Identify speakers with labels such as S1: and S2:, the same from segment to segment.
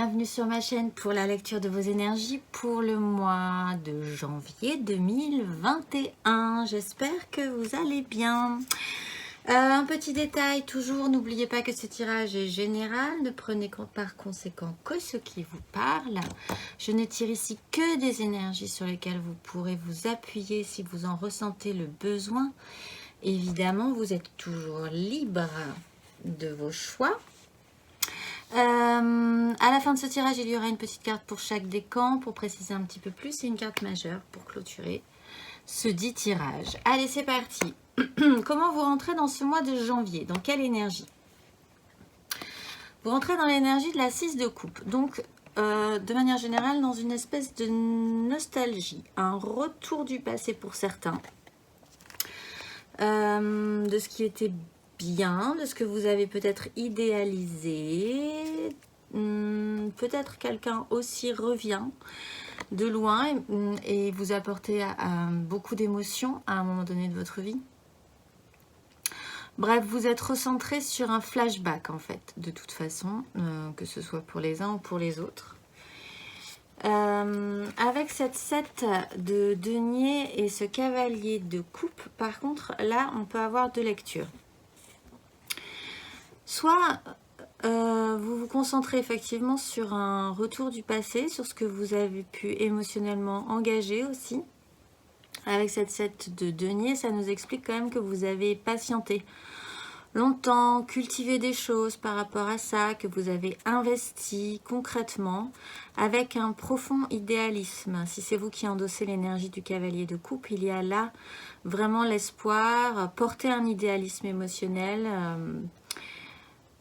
S1: bienvenue sur ma chaîne pour la lecture de vos énergies pour le mois de janvier 2021. J'espère que vous allez bien. Un petit détail, toujours, n'oubliez pas que ce tirage est général, ne prenez par conséquent que ce qui vous parle. Je ne tire ici que des énergies sur lesquelles vous pourrez vous appuyer si vous en ressentez le besoin. Évidemment, vous êtes toujours libre de vos choix. À la fin de ce tirage, il y aura une petite carte pour chaque décan pour préciser un petit peu plus et une carte majeure pour clôturer ce dit tirage. Allez, c'est parti. Comment vous rentrez dans ce mois de janvier? Dans quelle énergie? Vous rentrez dans l'énergie de la 6 de coupe. Donc, de manière générale, dans une espèce de nostalgie. Un retour du passé pour certains. De ce qui était bien, de ce que vous avez peut-être idéalisé. Peut-être quelqu'un aussi revient de loin et vous apportez beaucoup d'émotions à un moment donné de votre vie. Bref, vous êtes recentré sur un flashback en fait, de toute façon, que ce soit pour les uns ou pour les autres. Avec cette 7 de denier et ce cavalier de coupe, par contre, là, on peut avoir deux lectures. Soit vous vous concentrez effectivement sur un retour du passé, sur ce que vous avez pu émotionnellement engager aussi. Avec cette 7 de denier, ça nous explique quand même que vous avez patienté longtemps, cultivé des choses par rapport à ça, que vous avez investi concrètement avec un profond idéalisme. Si c'est vous qui endossez l'énergie du cavalier de coupe, il y a là vraiment l'espoir, porter un idéalisme émotionnel.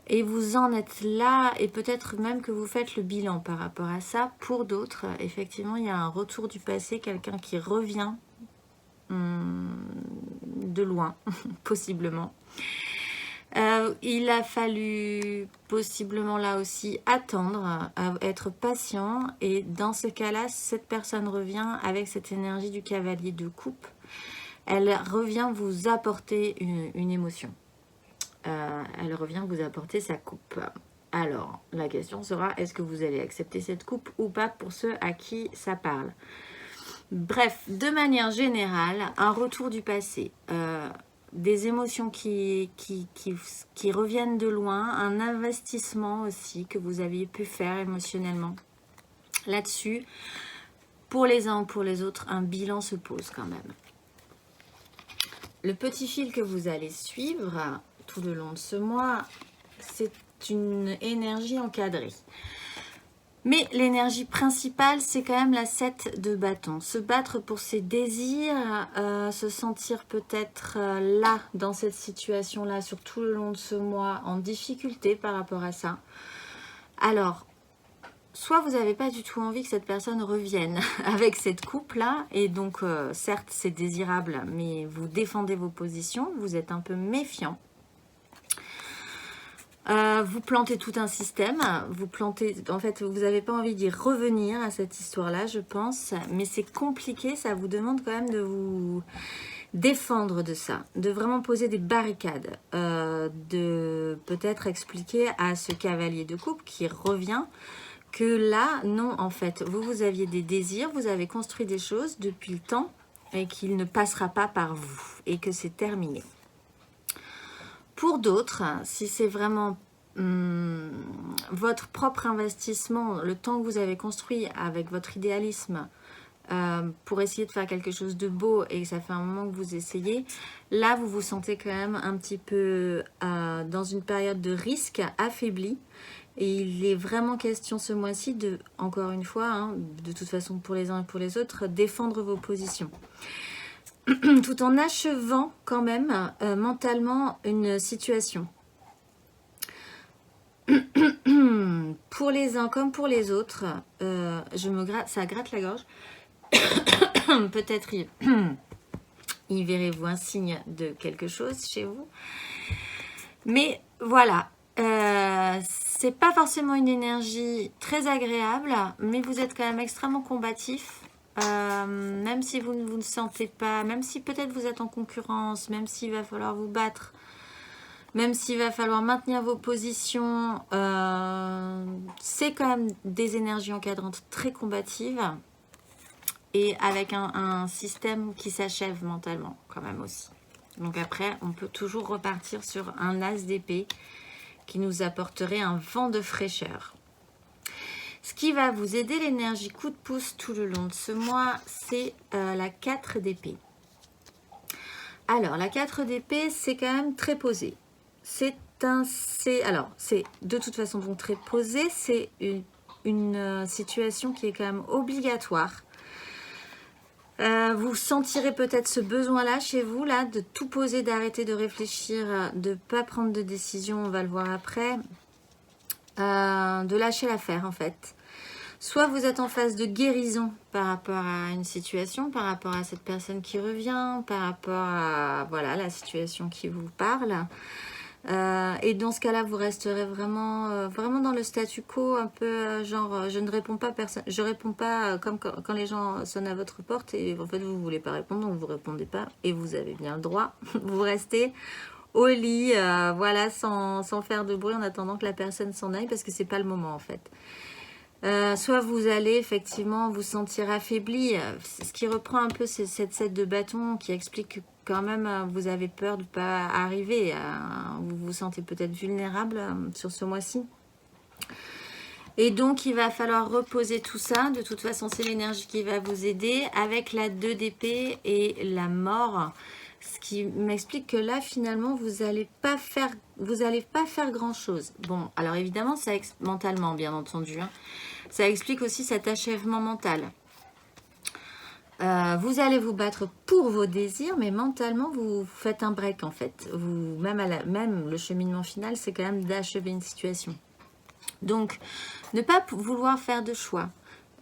S1: Et vous en êtes là, et peut-être même que vous faites le bilan par rapport à ça. Pour d'autres, effectivement, il y a un retour du passé, quelqu'un qui revient de loin, possiblement. Il a fallu possiblement là aussi attendre, être patient, et dans ce cas-là, cette personne revient avec cette énergie du cavalier de coupe. Elle revient vous apporter une émotion. Elle revient vous apporter sa coupe. Alors, la question sera, est-ce que vous allez accepter cette coupe ou pas pour ceux à qui ça parle? Bref, de manière générale, un retour du passé, des émotions qui reviennent de loin, un investissement aussi que vous aviez pu faire émotionnellement. Là-dessus, pour les uns ou pour les autres, un bilan se pose quand même. Le petit fil que vous allez suivre tout le long de ce mois, c'est une énergie encadrée. Mais l'énergie principale, c'est quand même la 7 de bâton. Se battre pour ses désirs, se sentir peut-être là, dans cette situation-là, sur tout le long de ce mois, en difficulté par rapport à ça. Alors, soit vous n'avez pas du tout envie que cette personne revienne avec cette coupe-là, et donc, certes, c'est désirable, mais vous défendez vos positions, vous êtes un peu méfiant. Vous plantez tout un système, vous plantez, en fait, vous n'avez pas envie d'y revenir à cette histoire-là, je pense, mais c'est compliqué, ça vous demande quand même de vous défendre de ça, de vraiment poser des barricades, de peut-être expliquer à ce cavalier de coupe qui revient que là, non, en fait, vous aviez des désirs, vous avez construit des choses depuis le temps et qu'il ne passera pas par vous et que c'est terminé. Pour d'autres, si c'est vraiment votre propre investissement, le temps que vous avez construit avec votre idéalisme pour essayer de faire quelque chose de beau et que ça fait un moment que vous essayez, là vous vous sentez quand même un petit peu dans une période de risque affaibli. Et il est vraiment question ce mois-ci de, encore une fois, hein, de toute façon pour les uns et pour les autres, défendre vos positions. Tout en achevant quand même mentalement une situation. Pour les uns comme pour les autres, ça gratte la gorge. Peut-être y verrez-vous un signe de quelque chose chez vous. Mais voilà, c'est pas forcément une énergie très agréable, mais vous êtes quand même extrêmement combatif. Même si vous ne sentez pas, même si peut-être vous êtes en concurrence, même s'il va falloir vous battre, Même s'il va falloir maintenir vos positions, c'est quand même des énergies encadrantes très combatives et avec un système qui s'achève mentalement quand même aussi. Donc après, on peut toujours repartir sur un as d'épée qui nous apporterait un vent de fraîcheur. Ce qui va vous aider l'énergie coup de pouce tout le long de ce mois, c'est la 4 d'épée. Alors, la 4 d'épée, c'est quand même très posé. C'est de toute façon donc très posé, c'est une situation qui est quand même obligatoire. Vous sentirez peut-être ce besoin-là chez vous, là, de tout poser, d'arrêter de réfléchir, de ne pas prendre de décision, on va le voir après, de lâcher l'affaire en fait. Soit vous êtes en phase de guérison par rapport à une situation, par rapport à cette personne qui revient, par rapport à voilà, la situation qui vous parle. Et dans ce cas-là, vous resterez vraiment, vraiment dans le statu quo, un peu genre je ne réponds pas, je réponds pas comme quand les gens sonnent à votre porte et en fait vous ne voulez pas répondre, donc vous ne répondez pas et vous avez bien le droit. Vous restez au lit, voilà, sans faire de bruit en attendant que la personne s'en aille parce que c'est pas le moment en fait. Soit vous allez effectivement vous sentir affaibli, ce qui reprend un peu cette 7 de bâton qui explique que quand même vous avez peur de ne pas arriver, vous vous sentez peut-être vulnérable sur ce mois-ci. Et donc il va falloir reposer tout ça, de toute façon c'est l'énergie qui va vous aider avec la 2 d'épée et la mort. Ce qui m'explique que là, finalement, vous n'allez pas faire grand-chose. Bon, alors évidemment, ça mentalement, bien entendu. Hein. Ça explique aussi cet achèvement mental. Vous allez vous battre pour vos désirs, mais mentalement, vous faites un break, en fait. Même le cheminement final, c'est quand même d'achever une situation. Donc, ne pas vouloir faire de choix.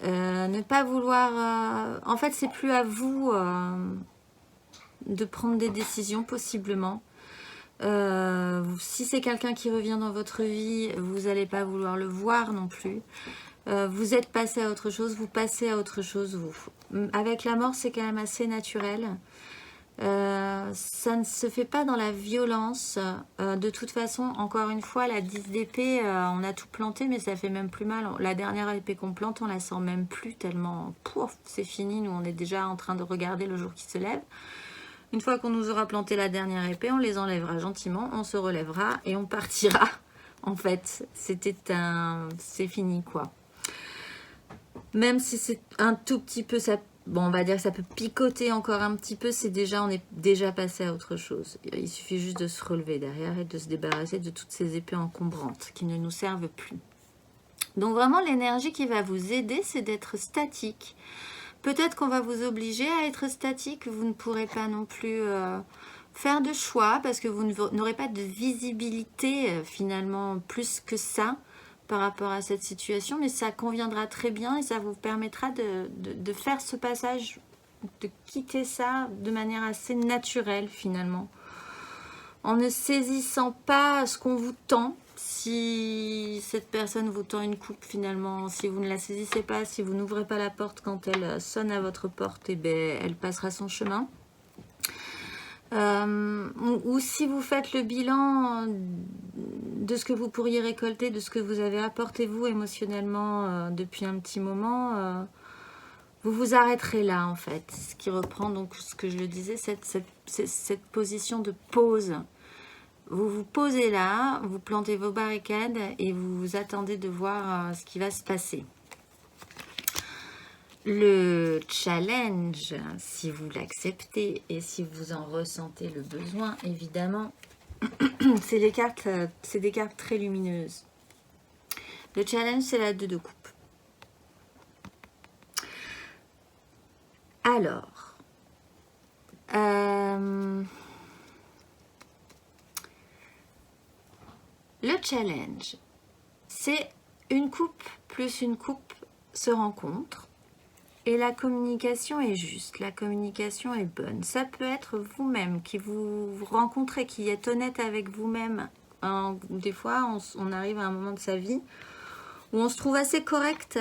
S1: Ne pas vouloir... en fait, c'est plus à vous... de prendre des décisions possiblement. Si c'est quelqu'un qui revient dans votre vie, vous n'allez pas vouloir le voir non plus. Vous êtes passé à autre chose, vous passez à autre chose. Avec la mort, c'est quand même assez naturel. Ça ne se fait pas dans la violence. De toute façon, encore une fois, la 10 d'épée, on a tout planté, mais ça fait même plus mal. La dernière épée qu'on plante, on la sent même plus tellement... Pouf, c'est fini, nous on est déjà en train de regarder le jour qui se lève. Une fois qu'on nous aura planté la dernière épée, on les enlèvera gentiment, on se relèvera et on partira. En fait, c'est fini quoi. Même si c'est un tout petit peu, on va dire que ça peut picoter encore un petit peu, on est déjà passé à autre chose. Il suffit juste de se relever derrière et de se débarrasser de toutes ces épées encombrantes qui ne nous servent plus. Donc vraiment, l'énergie qui va vous aider, c'est d'être statique. Peut-être qu'on va vous obliger à être statique, vous ne pourrez pas non plus faire de choix parce que vous n'aurez pas de visibilité finalement plus que ça par rapport à cette situation, mais ça conviendra très bien et ça vous permettra de faire ce passage, de quitter ça de manière assez naturelle finalement, en ne saisissant pas ce qu'on vous tend. Si cette personne vous tend une coupe finalement, si vous ne la saisissez pas, si vous n'ouvrez pas la porte quand elle sonne à votre porte, et elle passera son chemin. Ou si vous faites le bilan de ce que vous pourriez récolter, de ce que vous avez apporté vous émotionnellement depuis un petit moment, vous vous arrêterez là en fait. Ce qui reprend donc ce que je le disais, cette position de pause. Vous vous posez là, vous plantez vos barricades et vous attendez de voir ce qui va se passer. Le challenge, si vous l'acceptez et si vous en ressentez le besoin, évidemment, c'est des cartes très lumineuses. Le challenge, c'est la 2 de coupe. Alors, le challenge, c'est une coupe plus une coupe se rencontrent et la communication est juste, la communication est bonne. Ça peut être vous-même qui vous rencontrez, qui êtes honnête avec vous-même. Des fois, on arrive à un moment de sa vie où on se trouve assez correct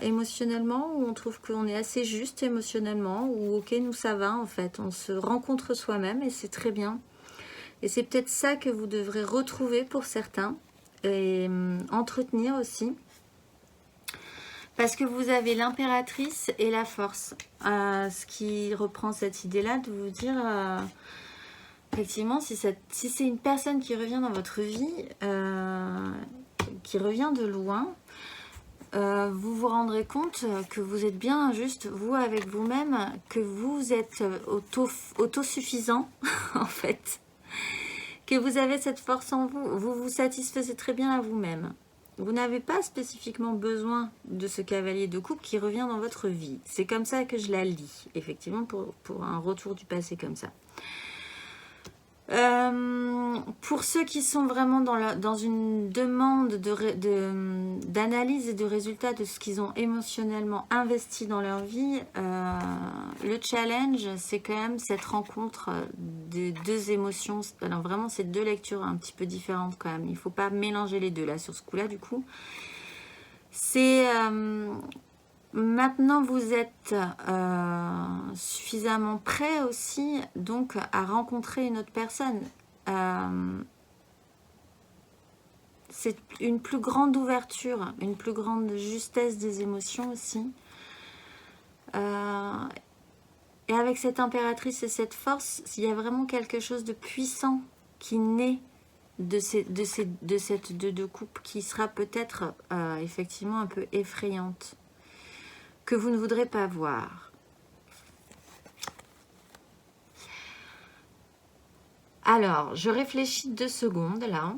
S1: émotionnellement, où on trouve qu'on est assez juste émotionnellement, où ok, nous ça va en fait. On se rencontre soi-même et c'est très bien. Et c'est peut-être ça que vous devrez retrouver pour certains et entretenir aussi. Parce que vous avez l'impératrice et la force. Ce qui reprend cette idée-là de vous dire, effectivement, si c'est une personne qui revient dans votre vie, qui revient de loin, vous vous rendrez compte que vous êtes bien juste, vous, avec vous-même, que vous êtes autosuffisant, en fait. Que vous avez cette force en vous. Vous vous satisfaisez très bien à vous-même. Vous n'avez pas spécifiquement besoin de ce cavalier de coupe qui revient dans votre vie. C'est comme ça que je la lis, effectivement, pour un retour du passé comme ça. Pour ceux qui sont vraiment dans une demande d'analyse et de résultats de ce qu'ils ont émotionnellement investi dans leur vie, le challenge, c'est quand même cette rencontre de deux émotions. Alors vraiment, c'est deux lectures un petit peu différentes quand même. Il ne faut pas mélanger les deux là sur ce coup-là du coup. C'est... Maintenant, vous êtes suffisamment prêt aussi donc à rencontrer une autre personne. C'est une plus grande ouverture, une plus grande justesse des émotions aussi. Et avec cette impératrice et cette force, il y a vraiment quelque chose de puissant qui naît de cette deux coupe qui sera peut-être effectivement un peu effrayante, que vous ne voudrez pas voir. Alors, je réfléchis 2 secondes là.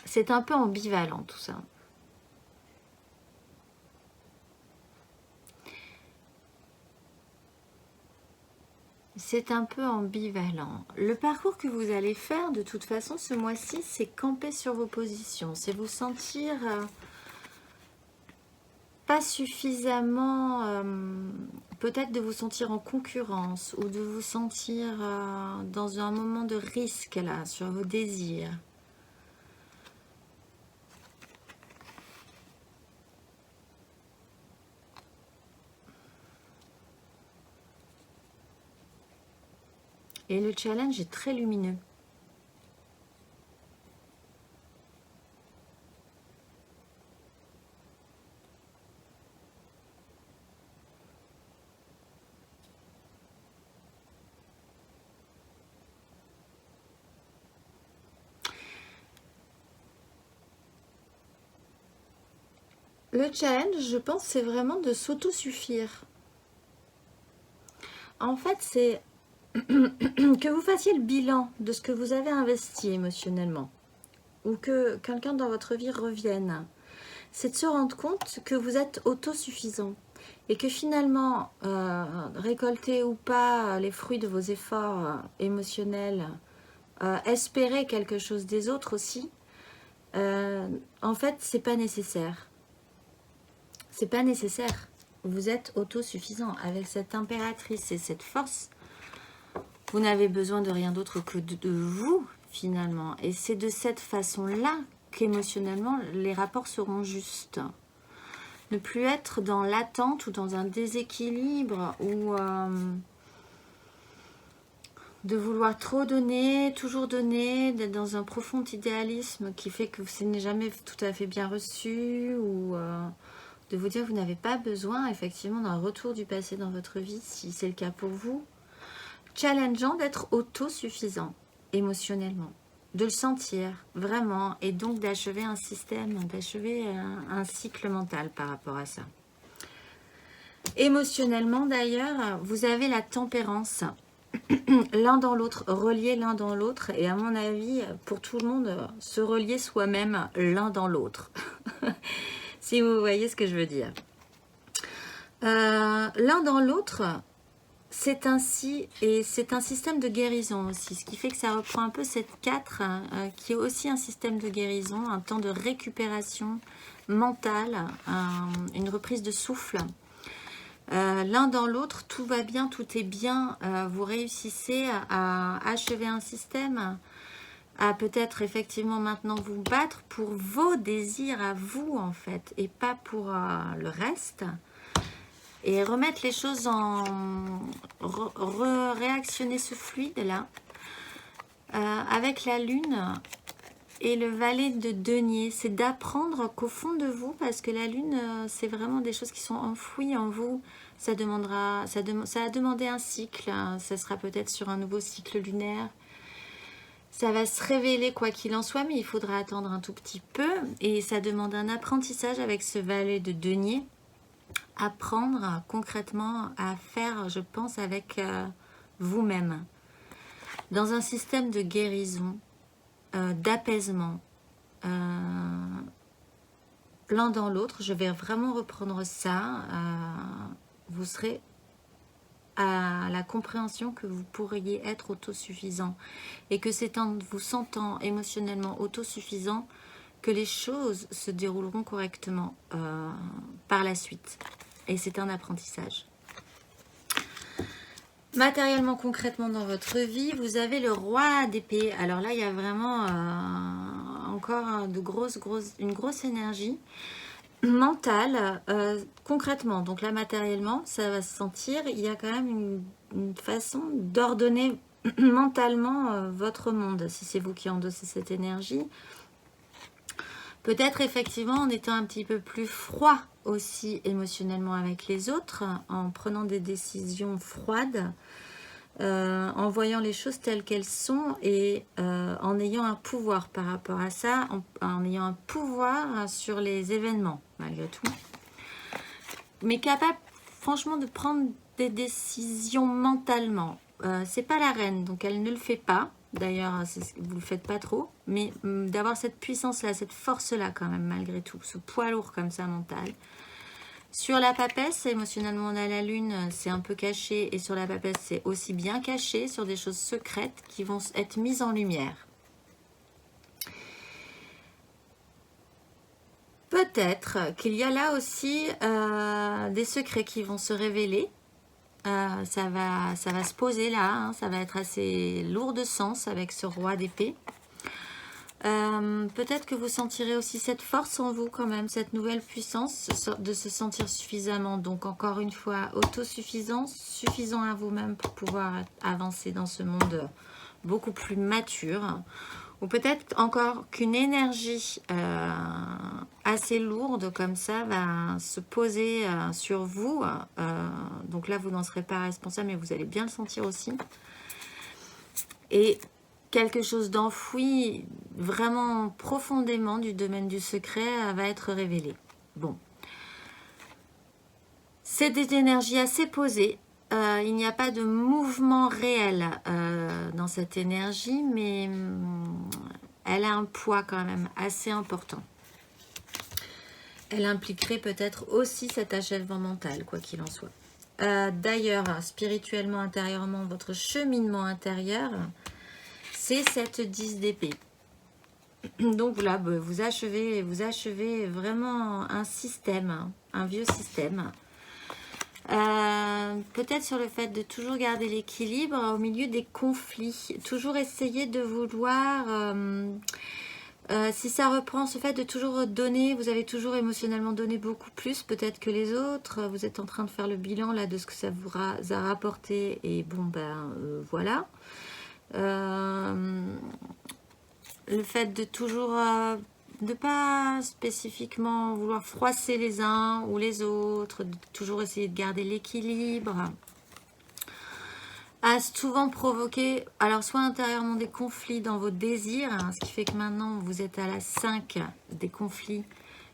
S1: C'est un peu ambivalent tout ça. C'est un peu ambivalent. Le parcours que vous allez faire de toute façon ce mois-ci, c'est camper sur vos positions. C'est vous sentir... pas suffisamment, peut-être de vous sentir en concurrence ou de vous sentir dans un moment de risque là, sur vos désirs. Et le challenge est très lumineux. Le challenge, je pense, c'est vraiment de s'autosuffire. En fait, c'est que vous fassiez le bilan de ce que vous avez investi émotionnellement. Ou que quelqu'un dans votre vie revienne. C'est de se rendre compte que vous êtes autosuffisant. Et que finalement, récolter ou pas les fruits de vos efforts émotionnels, espérer quelque chose des autres aussi, en fait, c'est pas nécessaire. C'est pas nécessaire. Vous êtes autosuffisant. Avec cette impératrice et cette force, vous n'avez besoin de rien d'autre que de vous, finalement. Et c'est de cette façon-là qu'émotionnellement, les rapports seront justes. Ne plus être dans l'attente ou dans un déséquilibre ou de vouloir trop donner, toujours donner, d'être dans un profond idéalisme qui fait que ce n'est jamais tout à fait bien reçu ou... de vous dire que vous n'avez pas besoin effectivement d'un retour du passé dans votre vie, si c'est le cas pour vous. Challengeant d'être autosuffisant émotionnellement, de le sentir vraiment, et donc d'achever un système, d'achever un cycle mental par rapport à ça. Émotionnellement d'ailleurs, vous avez la tempérance, l'un dans l'autre, reliés l'un dans l'autre, et à mon avis, pour tout le monde, se relier soi-même l'un dans l'autre. Si vous voyez ce que je veux dire. L'un dans l'autre, c'est ainsi, et c'est un système de guérison aussi, ce qui fait que ça reprend un peu cette 4, qui est aussi un système de guérison, un temps de récupération mentale, une reprise de souffle. L'un dans l'autre, tout va bien, tout est bien, vous réussissez à achever un système, à peut-être effectivement maintenant vous battre pour vos désirs à vous en fait, et pas pour le reste, et remettre les choses en... réactionner ce fluide là, avec la lune et le valet de denier, c'est d'apprendre qu'au fond de vous, parce que la lune, c'est vraiment des choses qui sont enfouies en vous. Ça a demandé un cycle, hein. Ça sera peut-être sur un nouveau cycle lunaire. Ça va se révéler quoi qu'il en soit, mais il faudra attendre un tout petit peu. Et ça demande un apprentissage avec ce valet de denier. Apprendre concrètement à faire, je pense, avec vous-même. Dans un système de guérison, d'apaisement, l'un dans l'autre. Je vais vraiment reprendre ça. Vous serez à la compréhension que vous pourriez être autosuffisant et que c'est en vous sentant émotionnellement autosuffisant que les choses se dérouleront correctement par la suite. Et c'est un apprentissage. Matériellement, concrètement dans votre vie, vous avez le roi d'épée. Alors là, il y a vraiment encore une grosse énergie mentale. Concrètement, donc là, matériellement, ça va se sentir. Il y a quand même une façon d'ordonner mentalement votre monde, si c'est vous qui endossez cette énergie. Peut-être effectivement en étant un petit peu plus froid aussi émotionnellement avec les autres, en prenant des décisions froides, en voyant les choses telles qu'elles sont et en ayant un pouvoir par rapport à ça, en ayant un pouvoir sur les événements malgré tout. Mais capable franchement de prendre des décisions mentalement. C'est pas la reine, donc elle ne le fait pas. D'ailleurs, vous ne le faites pas trop, mais d'avoir cette puissance-là, cette force-là quand même, malgré tout, ce poids lourd comme ça mental. Sur la papesse, émotionnellement, on a la lune, c'est un peu caché, et sur la papesse, c'est aussi bien caché, sur des choses secrètes qui vont être mises en lumière. Peut-être qu'il y a là aussi des secrets qui vont se révéler. Ça va se poser là, hein, ça va être assez lourd de sens avec ce roi d'épée. Peut-être que vous sentirez aussi cette force en vous quand même, cette nouvelle puissance de se sentir suffisamment. Donc encore une fois, autosuffisant, suffisant à vous-même pour pouvoir avancer dans ce monde beaucoup plus mature. Ou peut-être encore qu'une énergie assez lourde comme ça va se poser sur vous. Donc là, vous n'en serez pas responsable, mais vous allez bien le sentir aussi. Et quelque chose d'enfoui vraiment profondément du domaine du secret va être révélé. Bon. C'est des énergies assez posées. Il n'y a pas de mouvement réel dans cette énergie, mais elle a un poids quand même assez important. Elle impliquerait peut-être aussi cet achèvement mental, quoi qu'il en soit. D'ailleurs, spirituellement, intérieurement, votre cheminement intérieur, c'est cette 10 d'épée. Donc là, vous achevez vraiment un système, un vieux système. Peut-être sur le fait de toujours garder l'équilibre au milieu des conflits, toujours essayer de vouloir, si ça reprend ce fait de toujours donner, vous avez toujours émotionnellement donné beaucoup plus peut-être que les autres, vous êtes en train de faire le bilan là de ce que ça vous a rapporté et bon ben voilà. Le fait de toujours de pas spécifiquement vouloir froisser les uns ou les autres, de toujours essayer de garder l'équilibre, a souvent provoqué, alors soit intérieurement des conflits dans vos désirs, hein, ce qui fait que maintenant vous êtes à la 5 des conflits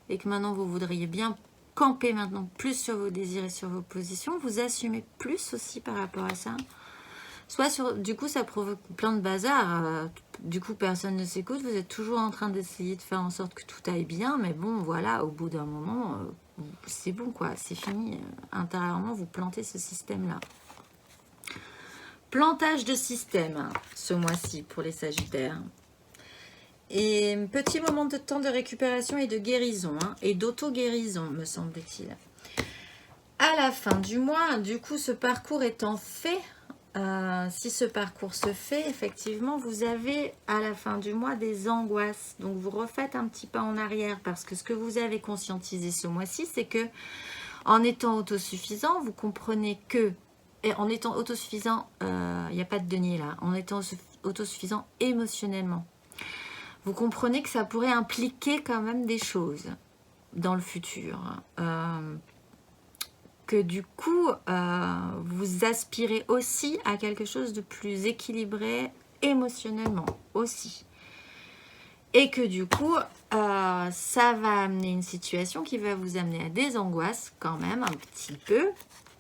S1: et que maintenant vous voudriez bien camper maintenant plus sur vos désirs et sur vos positions, vous assumez plus aussi par rapport à ça. Soit du coup ça provoque plein de bazar, du coup personne ne s'écoute, vous êtes toujours en train d'essayer de faire en sorte que tout aille bien, mais bon voilà, au bout d'un moment, c'est bon quoi, c'est fini, intérieurement vous plantez ce système là. Plantage de système ce mois-ci pour les Sagittaires. Et petit moment de temps de récupération et de guérison, hein, et d'auto-guérison me semble-t-il. À la fin du mois, du coup ce parcours étant fait, si ce parcours se fait, effectivement, vous avez à la fin du mois des angoisses. Donc, vous refaites un petit pas en arrière parce que ce que vous avez conscientisé ce mois-ci, c'est que en étant autosuffisant, vous comprenez que et en étant autosuffisant, il n'y a pas de denier là, en étant autosuffisant émotionnellement. Vous comprenez que ça pourrait impliquer quand même des choses dans le futur. Que du coup, vous aspirez aussi à quelque chose de plus équilibré émotionnellement aussi. Et que du coup, ça va amener une situation qui va vous amener à des angoisses quand même un petit peu,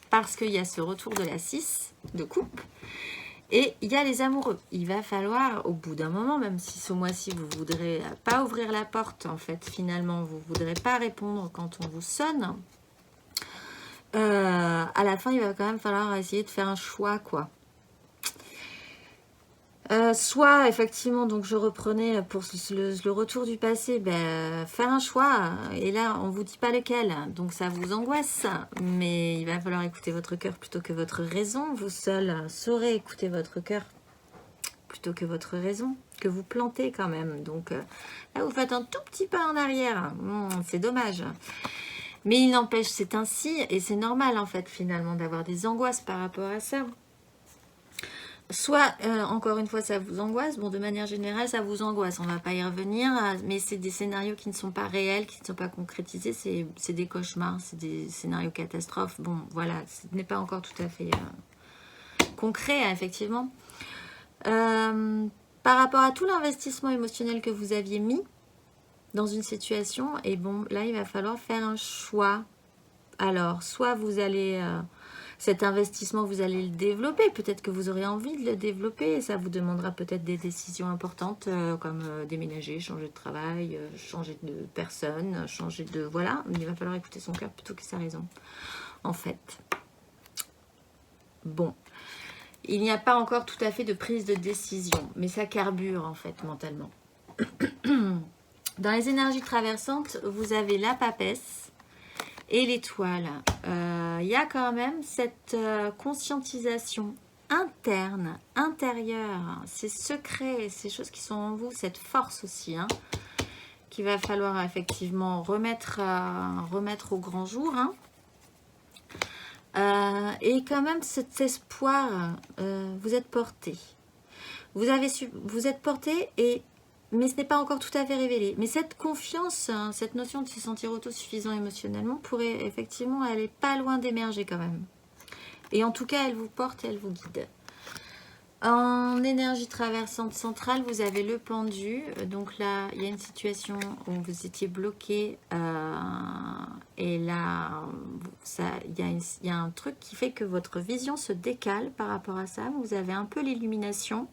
S1: parce qu'il y a ce retour de la 6 de coupe, et il y a les amoureux. Il va falloir, au bout d'un moment, même si ce mois-ci, vous ne voudrez pas ouvrir la porte, en fait, finalement, vous ne voudrez pas répondre quand on vous sonne, à la fin, il va quand même falloir essayer de faire un choix, quoi. Soit effectivement, donc je reprenais pour le retour du passé, faire un choix, et là on vous dit pas lequel, donc ça vous angoisse, mais il va falloir écouter votre cœur plutôt que votre raison. Vous seul saurez écouter votre cœur plutôt que votre raison, que vous plantez quand même, donc là vous faites un tout petit pas en arrière, c'est dommage. Mais il n'empêche, c'est ainsi, et c'est normal en fait finalement d'avoir des angoisses par rapport à ça. Soit, encore une fois, ça vous angoisse. Bon, de manière générale, ça vous angoisse. On ne va pas y revenir. Mais c'est des scénarios qui ne sont pas réels, qui ne sont pas concrétisés. C'est des cauchemars, c'est des scénarios catastrophes. Bon, voilà, ce n'est pas encore tout à fait concret, hein, effectivement. Par rapport à tout l'investissement émotionnel que vous aviez mis dans une situation, et bon, là, il va falloir faire un choix. Alors, soit vous allez... cet investissement, vous allez le développer. Peut-être que vous aurez envie de le développer. Et ça vous demandera peut-être des décisions importantes comme déménager, changer de travail, changer de personne, changer de... Voilà, il va falloir écouter son cœur plutôt que sa raison, en fait. Bon. Il n'y a pas encore tout à fait de prise de décision, mais ça carbure, en fait, mentalement. Dans les énergies traversantes, vous avez la papesse et l'étoile. Il y a quand même cette conscientisation interne, intérieure, ces secrets, ces choses qui sont en vous, cette force aussi, hein, qu'il va falloir effectivement remettre au grand jour. Hein. Et quand même cet espoir, vous êtes porté. Vous êtes porté mais ce n'est pas encore tout à fait révélé. Mais cette confiance, hein, cette notion de se sentir autosuffisant émotionnellement pourrait effectivement aller pas loin d'émerger quand même. Et en tout cas, elle vous porte et elle vous guide. En énergie traversante centrale, vous avez le pendu. Donc là, il y a une situation où vous étiez bloqué. Et là, il y a un truc qui fait que votre vision se décale par rapport à ça. Vous avez un peu l'illumination.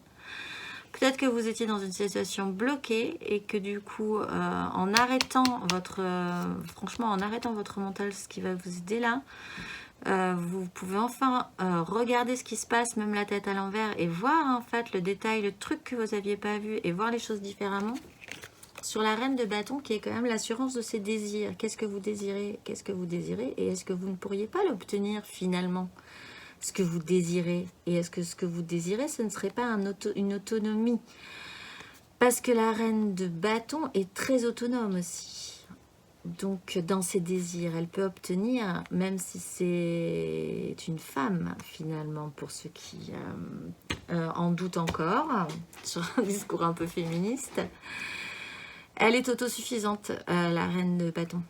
S1: Peut-être que vous étiez dans une situation bloquée et que du coup, en arrêtant votre mental, ce qui va vous aider là, vous pouvez enfin regarder ce qui se passe, même la tête à l'envers, et voir en fait le détail, le truc que vous n'aviez pas vu, et voir les choses différemment. Sur la reine de bâton, qui est quand même l'assurance de ses désirs. Qu'est-ce que vous désirez? Qu'est-ce que vous désirez? Et est-ce que vous ne pourriez pas l'obtenir finalement? Ce que vous désirez. Et est-ce que ce que vous désirez, ce ne serait pas une autonomie? Parce que la reine de bâton est très autonome aussi. Donc, dans ses désirs, elle peut obtenir, même si c'est une femme, finalement, pour ceux qui en doutent encore, sur un discours un peu féministe, elle est autosuffisante, la reine de bâton.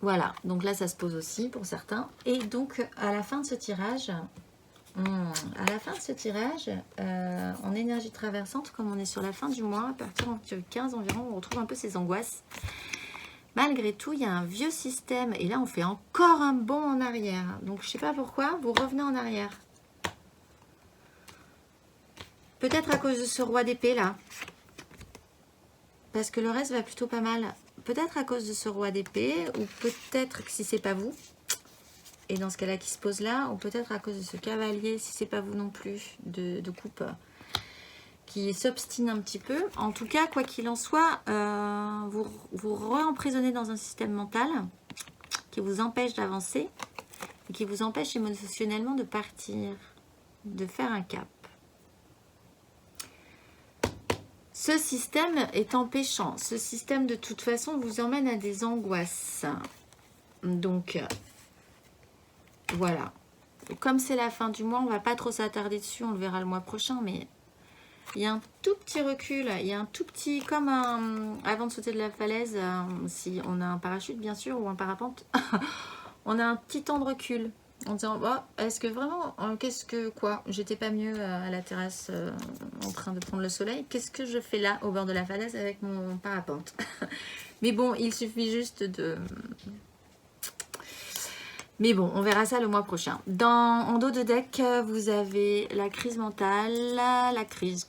S1: Voilà, donc là ça se pose aussi pour certains. Et donc à la fin de ce tirage, en énergie traversante, comme on est sur la fin du mois, à partir du 15 environ, on retrouve un peu ces angoisses. Malgré tout, il y a un vieux système et là on fait encore un bond en arrière. Donc je ne sais pas pourquoi, vous revenez en arrière. Peut-être à cause de ce roi d'épée là. Parce que le reste va plutôt pas mal. Peut-être à cause de ce roi d'épée, ou peut-être que si c'est pas vous, et dans ce cas-là qui se pose là, ou peut-être à cause de ce cavalier, si c'est pas vous non plus, de coupe, qui s'obstine un petit peu. En tout cas, quoi qu'il en soit, vous re-emprisonnez dans un système mental qui vous empêche d'avancer, et qui vous empêche émotionnellement de partir, de faire un cap. Ce système est empêchant. Ce système, de toute façon, vous emmène à des angoisses. Donc, voilà. comme c'est la fin du mois, on va pas trop s'attarder dessus, on le verra le mois prochain, mais il y a un tout petit recul, il y a un tout petit, comme avant de sauter de la falaise, si on a un parachute bien sûr, ou un parapente, on a un petit temps de recul. En disant, oh, est-ce que vraiment, quoi, j'étais pas mieux à la terrasse en train de prendre le soleil, qu'est-ce que je fais là au bord de la falaise avec mon parapente? Mais bon, il suffit juste de... Mais bon, on verra ça le mois prochain. En dos de deck, vous avez la crise mentale, la crise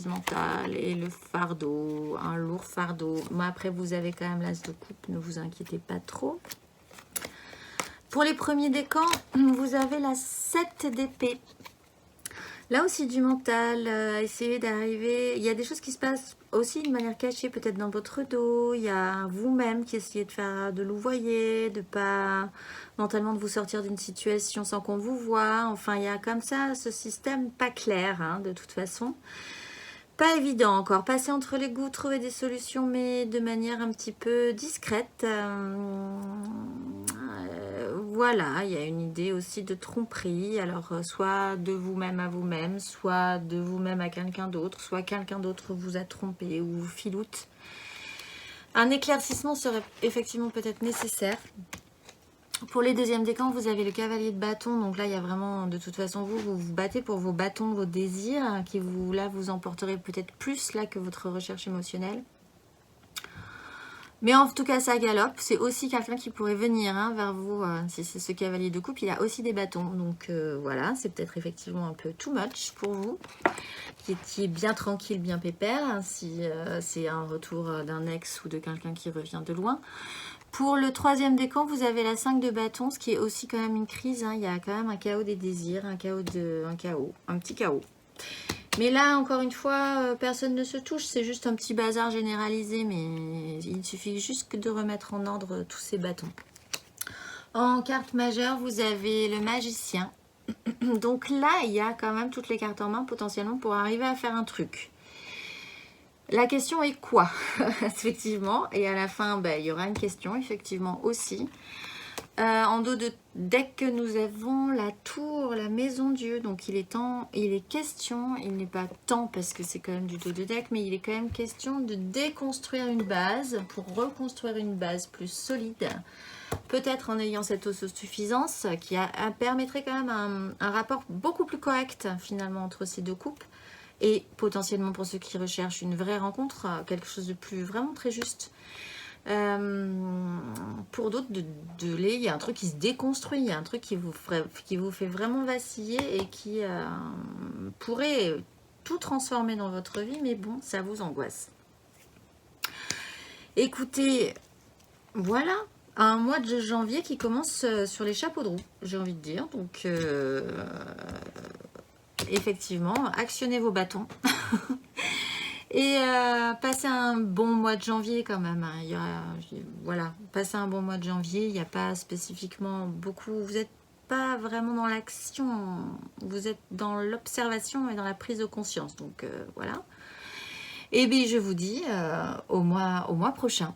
S1: mentale et le fardeau, un lourd fardeau. Mais après, vous avez quand même l'as de coupe, ne vous inquiétez pas trop. Pour les premiers décans, vous avez la 7 d'épée. Là aussi du mental, essayer d'arriver... Il y a des choses qui se passent aussi de manière cachée, peut-être dans votre dos. Il y a vous-même qui essayez de faire de louvoyer, de pas mentalement de vous sortir d'une situation sans qu'on vous voit. Enfin, il y a comme ça ce système pas clair, hein, de toute façon. Pas évident encore. Passer entre les gouttes, trouver des solutions, mais de manière un petit peu discrète. Voilà, il y a une idée aussi de tromperie. Alors, soit de vous-même à vous-même, soit de vous-même à quelqu'un d'autre, soit quelqu'un d'autre vous a trompé ou vous filoute. Un éclaircissement serait effectivement peut-être nécessaire. Pour les deuxièmes décans, vous avez le cavalier de bâton. Donc là, il y a vraiment, de toute façon, vous vous battez pour vos bâtons, vos désirs, qui vous emporterez peut-être plus là que votre recherche émotionnelle. Mais en tout cas, ça galope. C'est aussi quelqu'un qui pourrait venir vers vous. Si c'est ce cavalier de coupe, il a aussi des bâtons. Donc voilà, c'est peut-être effectivement un peu too much pour vous. Qui est bien tranquille, bien pépère. Si c'est un retour d'un ex ou de quelqu'un qui revient de loin. Pour le troisième décan, vous avez la 5 de bâton, ce qui est aussi quand même une crise. Il y a quand même un chaos des désirs, un petit chaos. Mais là, encore une fois, personne ne se touche. C'est juste un petit bazar généralisé, mais il suffit juste de remettre en ordre tous ces bâtons. En carte majeure, vous avez le magicien. Donc là, il y a quand même toutes les cartes en main potentiellement pour arriver à faire un truc. La question est quoi? Effectivement. Et à la fin, il y aura une question, effectivement, aussi. En dos de deck, nous avons la tour, la maison Dieu. Donc il est question, il n'est pas temps parce que c'est quand même du dos de deck, mais il est quand même question de déconstruire une base pour reconstruire une base plus solide. Peut-être en ayant cette autosuffisance qui permettrait quand même un rapport beaucoup plus correct finalement entre ces deux couples. Et potentiellement pour ceux qui recherchent une vraie rencontre, quelque chose de plus vraiment très juste. Pour d'autres, il y a un truc qui se déconstruit, il y a un truc qui vous fait vraiment vaciller et qui pourrait tout transformer dans votre vie, mais bon, ça vous angoisse. Écoutez, voilà, un mois de janvier qui commence sur les chapeaux de roue, j'ai envie de dire. Donc, effectivement, actionnez vos bâtons. Et passez un bon mois de janvier quand même. Voilà, passez un bon mois de janvier. Il n'y a pas spécifiquement beaucoup. Vous n'êtes pas vraiment dans l'action. Vous êtes dans l'observation et dans la prise de conscience. Donc voilà. Et bien je vous dis au mois prochain.